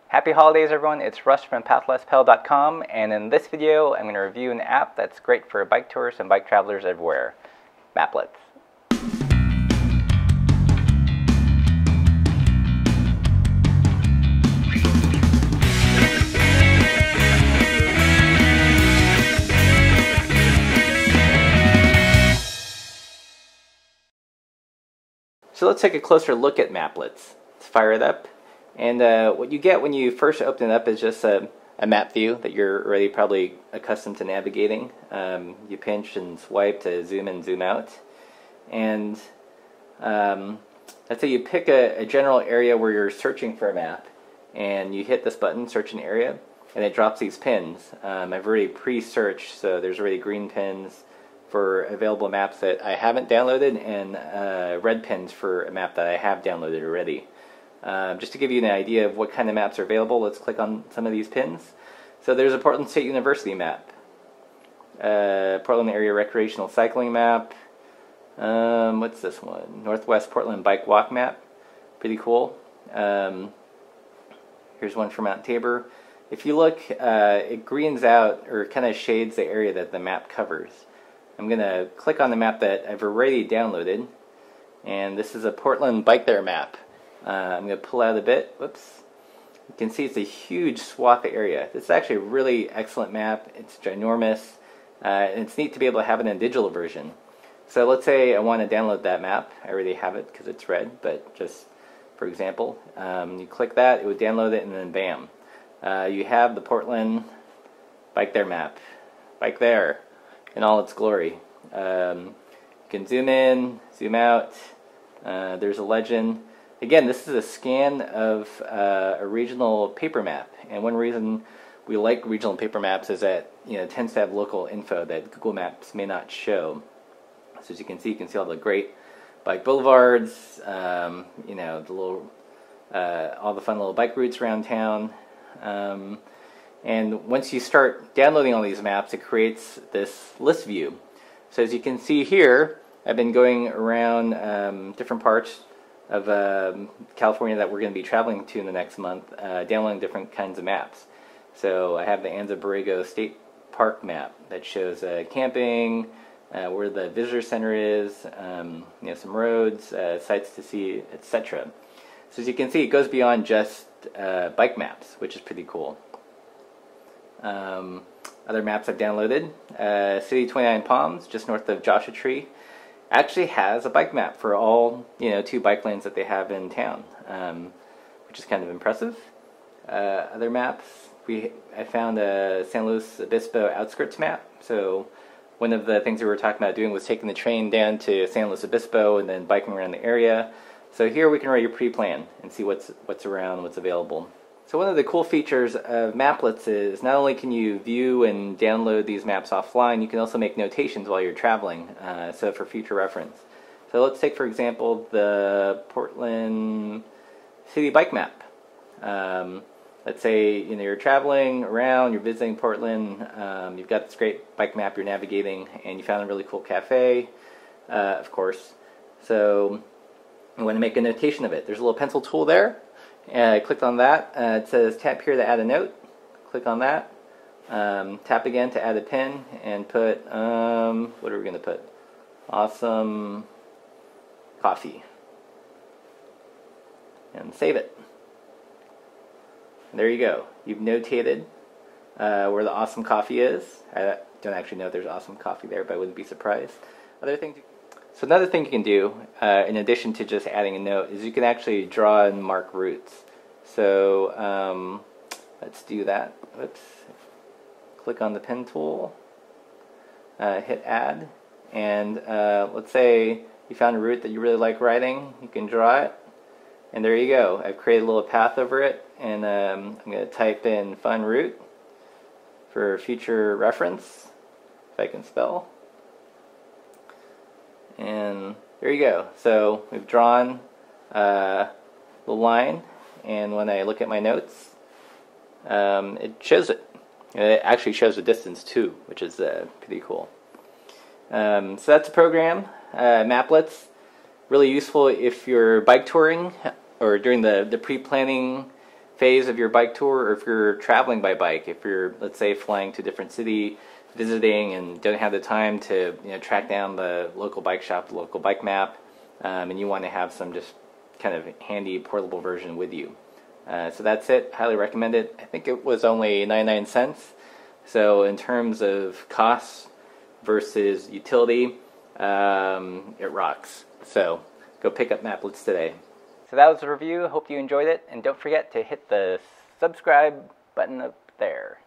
Happy holidays, everyone. It's Russ from pathlesspel.com, and in this video I'm going to review an app that's great for bike tourists and bike travelers everywhere, Maplets. So let's take a closer look at Maplets. Let's fire it up. And what you get when you first open it up is just a map view that you're already probably accustomed to navigating. You pinch and swipe to zoom in, zoom out. And let's say you pick a general area where you're searching for a map, and you hit this button, search an area, and it drops these pins. I've already pre-searched, so there's already green pins for available maps that I haven't downloaded, and red pins for a map that I have downloaded already. Just to give you an idea of what kind of maps are available, let's click on some of these pins. So there's a Portland State University map, Portland Area Recreational Cycling map, what's this one? Northwest Portland Bike Walk map, pretty cool. Here's one for Mount Tabor. If you look, it greens out or kind of shades the area that the map covers. I'm going to click on the map that I've already downloaded, and this is a Portland Bike There map. I'm going to pull out a bit. Whoops. You can see it's a huge swath of area. This is actually a really excellent map. It's ginormous, and it's neat to be able to have it in a digital version. So let's say I want to download that map. I already have it because it's red, but just for example, you click that, it would download it, and then bam. You have the Portland Bike There map. Bike There in all its glory. You can zoom in, zoom out. There's a legend. Again, this is a scan of a regional paper map, and one reason we like regional paper maps is that it tends to have local info that Google Maps may not show. So as you can see all the great bike boulevards, the little, all the fun little bike routes around town. And once you start downloading all these maps, it creates this list view. So as you can see here, I've been going around different parts of California that we're going to be traveling to in the next month, downloading different kinds of maps. So I have the Anza Borrego State Park map that shows camping, where the visitor center is, some roads, sights to see, etc. So as you can see, it goes beyond just bike maps, which is pretty cool. Other maps I've downloaded, City 29 Palms, just north of Joshua Tree, actually has a bike map for all 2 bike lanes that they have in town, which is kind of impressive. Other maps, I found a San Luis Obispo outskirts map. So one of the things we were talking about doing was taking the train down to San Luis Obispo and then biking around the area. So here we can already pre-plan and see what's around, what's available. So one of the cool features of Maplets is not only can you view and download these maps offline, you can also make notations while you're traveling, so for future reference. So let's take, for example, the Portland City Bike Map. Let's say you're traveling around, you're visiting Portland, you've got this great bike map you're navigating, and you found a really cool cafe, of course. So you want to make a notation of it. There's a little pencil tool there. I clicked on that. It says tap here to add a note. Click on that. Tap again to add a pin and put, what are we going to put? Awesome coffee. And save it. And there you go. You've notated where the awesome coffee is. I don't actually know if there's awesome coffee there, but I wouldn't be surprised. So another thing you can do, in addition to just adding a note, is you can actually draw and mark routes. So let's do that. Oops. Click on the pen tool, hit add, and let's say you found a route that you really like riding. You can draw it, and there you go. I've created a little path over it, and I'm going to type in fun route for future reference, if I can spell. And there you go. So we've drawn the line, and when I look at my notes, it shows it. It actually shows the distance too, which is pretty cool. So that's a program, Maplets. Really useful if you're bike touring or during the pre-planning phase of your bike tour, or if you're traveling by bike, if you're, let's say, flying to a different city, visiting, and don't have the time to track down the local bike shop, the local bike map, and you want to have some just kind of handy portable version with you. So that's it. Highly recommend it. I think it was only 99 cents. So in terms of costs versus utility, it rocks. So go pick up Maplets today. So that was the review. Hope you enjoyed it, and don't forget to hit the subscribe button up there.